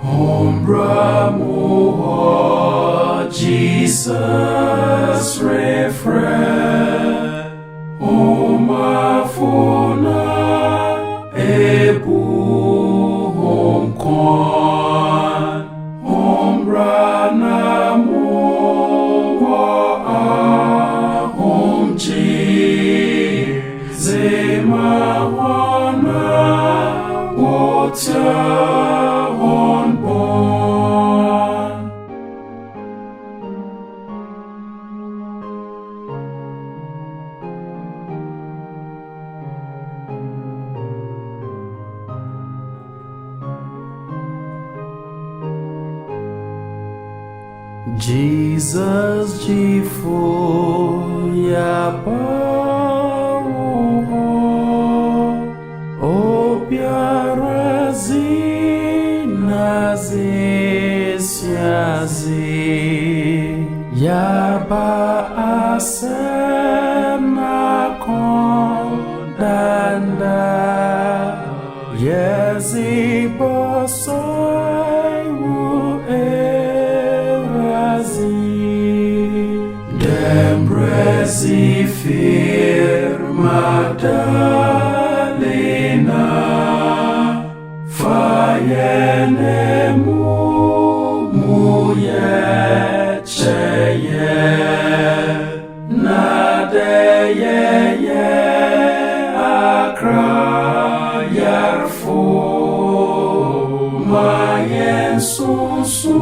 Ombra moho Jesus refrain Omafona ebu homkon Ombra namo homji zemawana water on born. Jesus jifo yabawo obiara zinazesiazi yaba asena kondanda yezibosoiwu Dembrezi firma Magdalena Fayene muye cheye Nadeye akra yarfo Mayen susu